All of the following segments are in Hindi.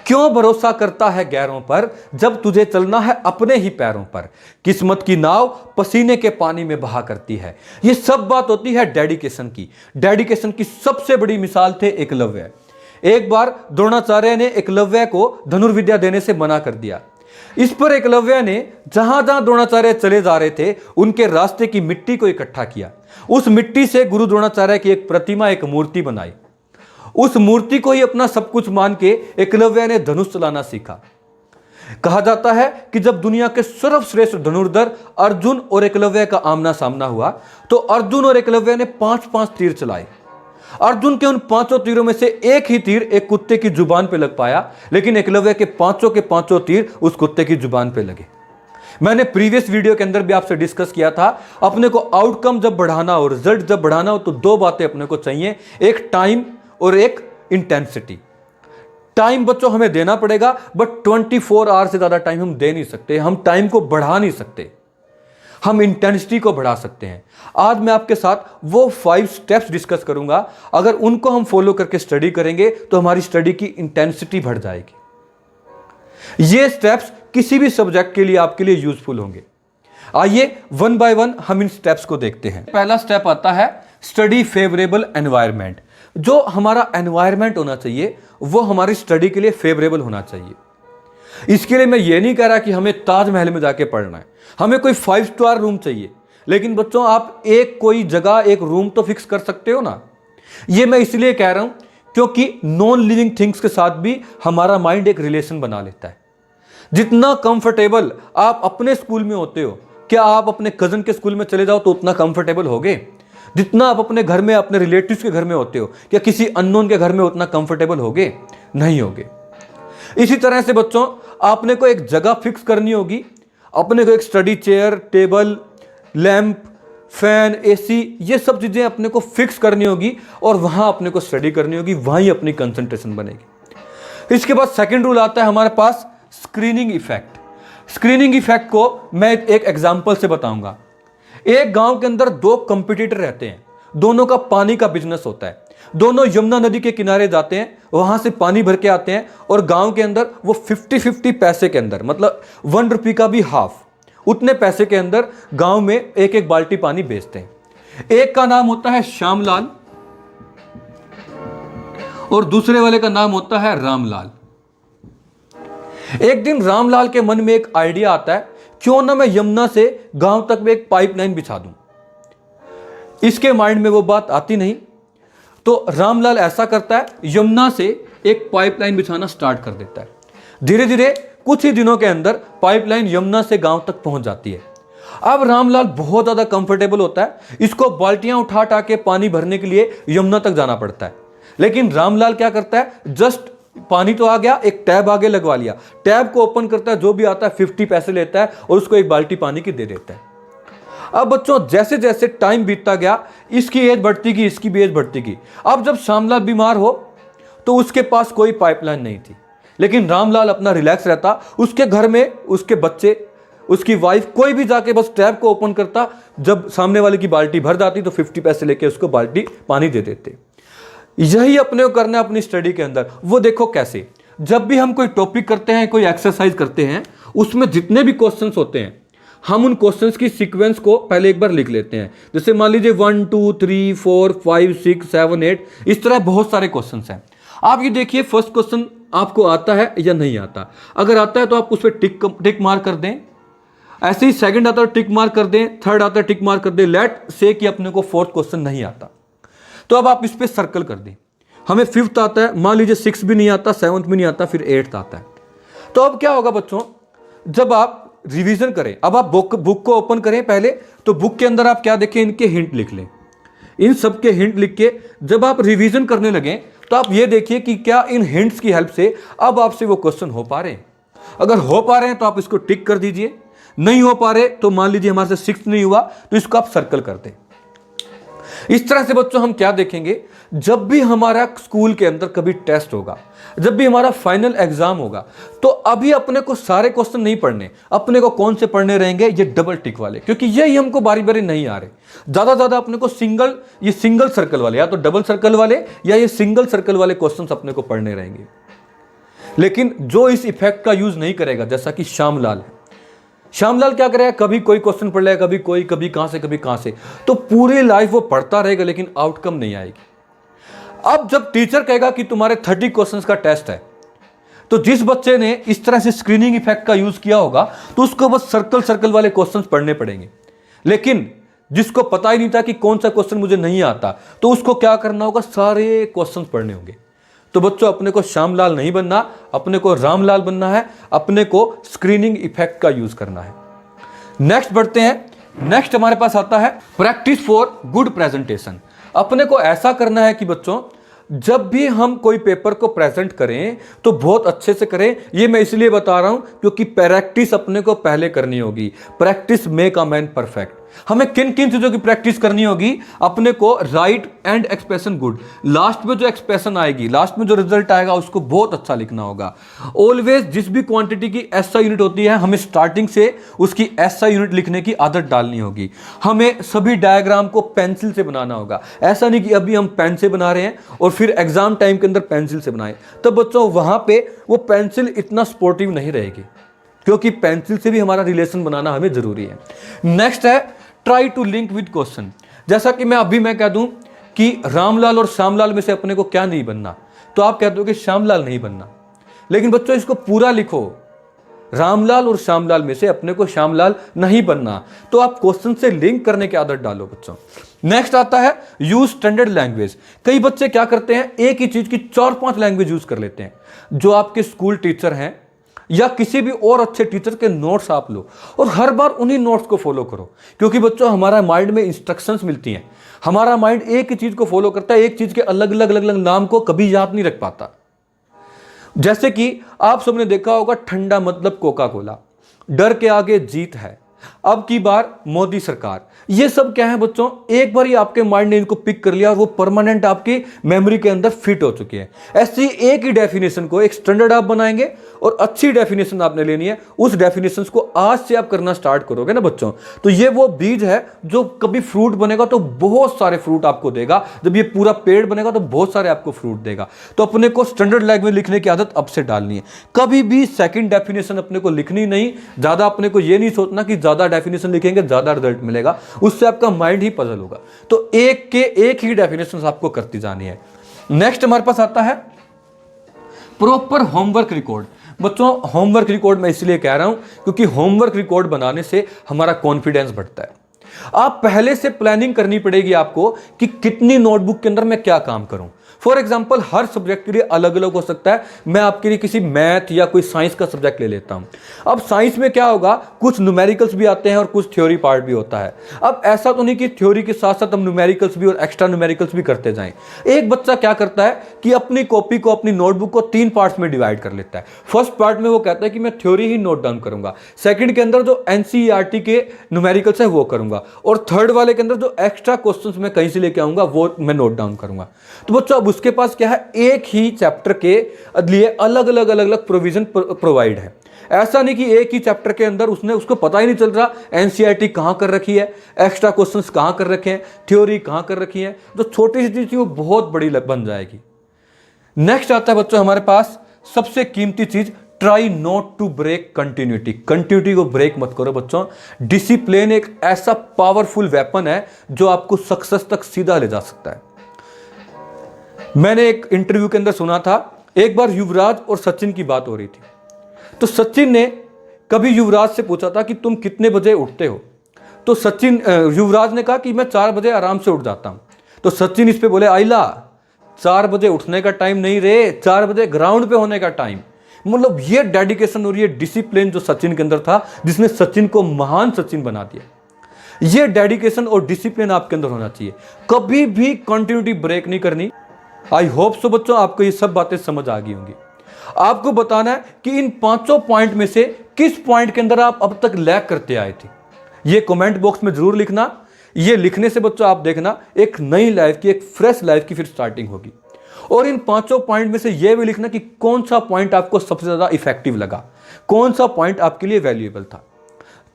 क्यों भरोसा करता है गैरों पर जब तुझे चलना है अपने ही पैरों पर। किस्मत की नाव पसीने के पानी में बहा करती है। ये सब बात होती है डेडिकेशन की। डेडिकेशन की सबसे बड़ी मिसाल थे एकलव्य। एक बार द्रोणाचार्य ने एकलव्य को धनुर्विद्या देने से मना कर दिया। इस पर एकलव्य ने जहां जहां द्रोणाचार्य चले जा रहे थे उनके रास्ते की मिट्टी को इकट्ठा किया। उस मिट्टी से गुरु द्रोणाचार्य की एक प्रतिमा, एक मूर्ति बनाई। उस मूर्ति को ही अपना सब कुछ मान के एकलव्य ने धनुष चलाना सीखा। कहा जाता है कि जब दुनिया के सर्वश्रेष्ठ धनुर्धर अर्जुन और एकलव्य का आमना सामना हुआ तो अर्जुन और एकलव्य ने 5-5 तीर चलाए। अर्जुन के उन 5 तीरों में से एक ही तीर एक कुत्ते की जुबान पे लग पाया, लेकिन एकलव्य के 5 तीर उस कुत्ते की जुबान पे लगे। मैंने प्रीवियस वीडियो के अंदर भी आपसे डिस्कस किया था, अपने को आउटकम जब बढ़ाना हो, रिजल्ट जब बढ़ाना हो तो 2 बातें अपने को चाहिए, एक टाइम और एक इंटेंसिटी। टाइम बच्चों हमें देना पड़ेगा, बट 24 आवर से ज्यादा टाइम हम दे नहीं सकते। हम टाइम को बढ़ा नहीं सकते, हम इंटेंसिटी को बढ़ा सकते हैं। आज मैं आपके साथ वो 5 स्टेप्स डिस्कस करूंगा। अगर उनको हम फॉलो करके स्टडी करेंगे तो हमारी स्टडी की इंटेंसिटी बढ़ जाएगी। ये स्टेप्स किसी भी सब्जेक्ट के लिए आपके लिए यूजफुल होंगे। आइए 1 बाय 1 हम इन स्टेप्स को देखते हैं। पहला स्टेप आता है स्टडी फेवरेबल एनवायरनमेंट। जो हमारा एनवायरनमेंट होना चाहिए वो हमारी स्टडी के लिए फेवरेबल होना चाहिए। इसके लिए मैं ये नहीं कह रहा कि हमें ताजमहल में जाके पढ़ना है, हमें कोई 5 स्टार रूम चाहिए, लेकिन बच्चों आप एक कोई जगह, एक रूम तो फिक्स कर सकते हो ना। ये मैं इसलिए कह रहा हूं क्योंकि नॉन लिविंग थिंग्स के साथ भी हमारा माइंड एक रिलेशन बना लेता है। जितना कंफर्टेबल आप अपने स्कूल में होते हो, क्या आप अपने कजन के स्कूल में चले जाओ तो उतना कंफर्टेबल होगे? जितना आप अपने घर में, अपने रिलेटिव्स के घर में होते हो, क्या किसी अननोन के घर में उतना कंफर्टेबल होगे? नहीं होगे। इसी तरह से बच्चों आपने को एक जगह फिक्स करनी होगी। अपने को एक study chair, table, lamp, fan, AC, ये सब चीजें अपने को फिक्स करनी होगी और वहां अपने को स्टडी करनी होगी, वहीं अपनी कंसंट्रेशन बनेगी। इसके बाद सेकंड रूल आता है हमारे पास स्क्रीनिंग इफेक्ट। स्क्रीनिंग इफेक्ट को मैं एक एग्जांपल से बताऊंगा। एक गांव के अंदर 2 कंपटीटर रहते हैं, दोनों का पानी का बिजनेस होता है। दोनों यमुना नदी के किनारे जाते हैं, वहां से पानी भर के आते हैं और गांव के अंदर वो 50-50 पैसे के अंदर, मतलब 1 रुपये का भी हाफ, उतने पैसे के अंदर गांव में एक एक बाल्टी पानी बेचते हैं। एक का नाम होता है श्यामलाल और दूसरे वाले का नाम होता है रामलाल। एक दिन रामलाल के मन में एक आइडिया आता है, क्यों ना मैं यमुना से गांव तक में एक पाइपलाइन बिछा दूं। इसके माइंड में वो बात आती नहीं, तो रामलाल ऐसा करता है, यमुना से एक पाइपलाइन बिछाना स्टार्ट कर देता है। धीरे धीरे कुछ ही दिनों के अंदर पाइपलाइन यमुना से गांव तक पहुंच जाती है। अब रामलाल बहुत ज्यादा कंफर्टेबल होता है, इसको बाल्टियां उठा के पानी भरने के लिए यमुना तक जाना पड़ता है। लेकिन रामलाल क्या करता है, जस्ट पानी तो आ गया, एक टैब आगे लगवा लिया, टैब को ओपन करता है, जो भी आता है 50 पैसे लेता है और उसको एक बाल्टी पानी की दे देता है। अब बच्चों जैसे जैसे टाइम बीतता गया, इसकी एज बढ़ती गई, इसकी भी एज बढ़ती गई। अब जब श्यामलाल बीमार हो तो उसके पास कोई पाइपलाइन नहीं थी, लेकिन रामलाल अपना रिलैक्स रहता। उसके घर में उसके बच्चे, उसकी वाइफ, कोई भी जाके बस टैब को ओपन करता, जब सामने वाले की बाल्टी भर जाती तो 50 पैसे लेके उसको बाल्टी पानी दे देते। यही अपने को करना है अपनी स्टडी के अंदर। वो देखो कैसे, जब भी हम कोई टॉपिक करते हैं, कोई एक्सरसाइज करते हैं, उसमें जितने भी क्वेश्चंस होते हैं, हम उन क्वेश्चंस की सीक्वेंस को पहले एक बार लिख लेते हैं। जैसे मान लीजिए 1 2 3 4 5 6 7 8, इस तरह बहुत सारे क्वेश्चंस हैं। आप ये देखिए फर्स्ट क्वेश्चन आपको आता है या नहीं आता। अगर आता है तो आप उस पर टिक मार्क कर दें। ऐसे ही सेकंड आता है टिक मार्क कर दें, थर्ड आता है टिक मार्क कर दें। लेट से कि अपने को 4th क्वेश्चन नहीं आता तो अब आप इस पर सर्कल कर दें। हमें 5th आता है, मान लीजिए 6th भी नहीं आता, 7th भी नहीं आता, फिर 8th आता है। तो अब क्या होगा बच्चों, जब आप रिवीजन करें, अब आप बुक को ओपन करें पहले, तो बुक के अंदर आप क्या देखें, इनके हिंट लिख लें। इन सब के हिंट लिख के जब आप रिवीजन करने लगें तो आप ये देखिए कि क्या इन हिंट्स की हेल्प से अब आपसे वो क्वेश्चन हो पा रहे हैं। अगर हो पा रहे हैं तो आप इसको टिक कर दीजिए, नहीं हो पा रहे तो मान लीजिए हमारे से 6th नहीं हुआ तो इसको आप सर्कल कर दें। इस तरह से बच्चों हम क्या देखेंगे, जब भी हमारा स्कूल के अंदर कभी टेस्ट होगा, जब भी हमारा फाइनल एग्जाम होगा, तो अभी अपने को सारे क्वेश्चन नहीं पढ़ने, अपने को कौन से पढ़ने रहेंगे, ये डबल टिक वाले, क्योंकि यही हमको बारी बारी नहीं आ रहे। ज्यादा अपने को सिंगल सर्कल वाले, या तो डबल सर्कल वाले या ये सिंगल सर्कल वाले क्वेश्चन अपने को पढ़ने रहेंगे। लेकिन जो इस इफेक्ट का यूज नहीं करेगा, जैसा कि श्यामलाल है, श्यामलाल क्या करेगा, कभी कोई क्वेश्चन पढ़ लेगा, कभी कहां से, तो पूरी लाइफ वो पढ़ता रहेगा लेकिन आउटकम नहीं आएगी। अब जब टीचर कहेगा कि तुम्हारे 30 क्वेश्चंस का टेस्ट है, तो जिस बच्चे ने इस तरह से स्क्रीनिंग इफेक्ट का यूज किया होगा तो उसको बस सर्कल वाले क्वेश्चंस पढ़ने पड़ेंगे। लेकिन जिसको पता ही नहीं था कि कौन सा क्वेश्चन मुझे नहीं आता, तो उसको क्या करना होगा, सारे क्वेश्चंस पढ़ने होंगे। तो बच्चों, अपने को श्यामलाल नहीं बनना, अपने को रामलाल बनना है, अपने को स्क्रीनिंग इफेक्ट का यूज करना है। नेक्स्ट बढ़ते हैं। नेक्स्ट हमारे पास आता है प्रैक्टिस फॉर गुड प्रेजेंटेशन। अपने को ऐसा करना है कि बच्चों, जब भी हम कोई पेपर को प्रेजेंट करें तो बहुत अच्छे से करें। ये मैं इसलिए बता रहा हूं क्योंकि प्रैक्टिस अपने को पहले करनी होगी। Practice make a man perfect. हमें किन किन चीजों की प्रैक्टिस करनी होगी, अपने को right and expression good, last में जो एक्सप्रेशन आएगी, लास्ट में जो रिजल्ट आएगा उसको बहुत अच्छा लिखना होगा। ऑलवेज जिस भी क्वांटिटी की एसआई यूनिट होती है, हमें स्टार्टिंग से उसकी एसआई यूनिट लिखने की आदत डालनी होगी। हमें सभी डायग्राम को पेंसिल से बनाना होगा। ऐसा नहीं कि अभी हम पेन से बना रहे हैं और फिर एग्जाम टाइम के अंदर पेंसिल से बनाएं, तो बच्चों वहां पे वो पेंसिल इतना सपोर्टिव नहीं रहेगी, क्योंकि पेंसिल से भी हमारा रिलेशन बनाना हमें जरूरी है। नेक्स्ट है try to link with question. जैसा कि मैं कह दूं कि रामलाल और श्यामलाल में से अपने को क्या नहीं बनना, तो आप कह दो कि श्यामलाल नहीं बनना, लेकिन बच्चों इसको पूरा लिखो, रामलाल और श्यामलाल में से अपने को श्यामलाल नहीं बनना, तो आप क्वेश्चन से लिंक करने की आदत डालो बच्चों। नेक्स्ट आता है यूज स्टैंडर्ड लैंग्वेज। कई बच्चे क्या करते हैं, एक ही चीज की 4-5 लैंग्वेज यूज कर लेते हैं। जो आपके स्कूल टीचर हैं या किसी भी और अच्छे टीचर के नोट्स आप लो और हर बार उन्हीं नोट्स को फॉलो करो, क्योंकि बच्चों हमारा माइंड में इंस्ट्रक्शंस मिलती हैं। हमारा माइंड एक ही चीज को फॉलो करता है, एक चीज के अलग अलग नाम को कभी याद नहीं रख पाता। जैसे कि आप सबने देखा होगा, ठंडा मतलब कोका कोला, डर के आगे जीत है, अब की बार मोदी सरकार। ये सब क्या है बच्चों, एक बार ही आपके माइंड ने इनको पिक कर लिया और वो परमानेंट आपकी मेमोरी के अंदर फिट हो चुकी है। ऐसी एक ही डेफिनेशन को एक स्टैंडर्ड आप बनाएंगे और अच्छी डेफिनेशन आपने लेनी है। उस डेफिनेशन को आज से आप करना स्टार्ट करोगे ना बच्चों, तो ये वो बीज है जो कभी फ्रूट बनेगा तो बहुत सारे फ्रूट आपको देगा। जब ये पूरा पेड़ बनेगा तो बहुत सारे आपको फ्रूट देगा। तो अपने को स्टैंडर्ड लैंग्वेज लिखने की आदत अब से डालनी है। कभी भी सेकंड डेफिनेशन अपने को लिखनी नहीं, ज्यादा अपने को ये नहीं सोचना कि ज्यादा डेफिनेशन लिखेंगे ज्यादा रिजल्ट मिलेगा, उससे आपका माइंड ही पजल होगा। तो एक ही डेफिनेशन आपको करती जानी है। नेक्स्ट हमारे पास आता है प्रॉपर होमवर्क रिकॉर्ड। बच्चों होमवर्क रिकॉर्ड मैं इसलिए कह रहा हूं क्योंकि होमवर्क रिकॉर्ड बनाने से हमारा कॉन्फिडेंस बढ़ता है। आप पहले से प्लानिंग करनी पड़ेगी आपको कि कितनी नोटबुक के अंदर मैं क्या काम करूं। फॉर एग्जाम्पल हर सब्जेक्ट के लिए अलग अलग हो सकता है। मैं आपके लिए किसी मैथ या कोई साइंस का सब्जेक्ट ले लेता हूं। अब साइंस में क्या होगा, कुछ न्यूमेरिकल्स भी आते हैं और कुछ थ्योरी पार्ट भी होता है। अब ऐसा तो नहीं कि थ्योरी के साथ साथ हम न्यूमेरिकल्स भी और एक्स्ट्रा न्यूमेरिकल्स भी करते जाएं। एक बच्चा क्या करता है कि अपनी कॉपी को, अपनी नोटबुक को 3 पार्ट्स में डिवाइड कर लेता है। फर्स्ट पार्ट में वो कहता है कि मैं थ्योरी ही नोट डाउन करूंगा, सेकंड के अंदर जो एनसीईआरटी के न्यूमेरिकल्स है वो करूंगा, और थर्ड वाले के अंदर जो एक्स्ट्रा क्वेश्चंस मैं कहीं से लेके आऊंगा वो मैं नोट डाउन करूंगा। तो बच्चों अब उसके पास क्या है, एक ही चैप्टर के लिए अलग अलग प्रोविजन प्रोवाइड है। ऐसा नहीं कि एक ही चैप्टर के अंदर उसको पता ही नहीं चल रहा एनसीईआरटी कहां कर रखी है, एक्स्ट्रा क्वेश्चंस कहां कर रखे हैं, थ्योरी कहां कर रखी है। जो छोटी सी चीज थी वो बहुत बड़ी बन जाएगी। नेक्स्ट आता है बच्चों हमारे पास सबसे कीमती चीज, try not to break continuity. Continuity को ब्रेक मत करो बच्चों। डिसिप्लिन एक ऐसा पावरफुल वेपन है जो आपको सक्सेस तक सीधा ले जा सकता है। मैंने एक इंटरव्यू के अंदर सुना था, एक बार युवराज और सचिन की बात हो रही थी। तो सचिन ने कभी युवराज से पूछा था कि तुम कितने बजे उठते हो। तो युवराज ने कहा कि मैं 4 बजे आराम से उठ जाता हूं। तो सचिन इस पे बोले, आइला 4 बजे उठने का टाइम नहीं रे, 4 बजे ग्राउंड पे होने का टाइम। मतलब ये डेडिकेशन और ये डिसिप्लिन जो सचिन के अंदर था, जिसने सचिन को महान सचिन बना दिया। ये डेडिकेशन और डिसिप्लिन आपके अंदर होना चाहिए, कभी भी कंटिन्यूटी ब्रेक नहीं करनी। आई होप सो बच्चों आपको ये सब बातें समझ आ गई होंगी। आपको बताना है कि इन 5 पॉइंट में से किस पॉइंट के अंदर आप अब तक लैग करते आए थे। ये कमेंट बॉक्स में जरूर लिखना। ये लिखने से बच्चों आप देखना एक नई लाइफ की, एक फ्रेश लाइफ की फिर स्टार्टिंग होगी। और इन 5 पॉइंट में से यह भी लिखना कि कौन सा पॉइंट आपको सबसे ज्यादा इफेक्टिव लगा, कौन सा पॉइंट आपके लिए वैल्यूएबल था।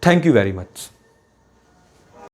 Thank you very much.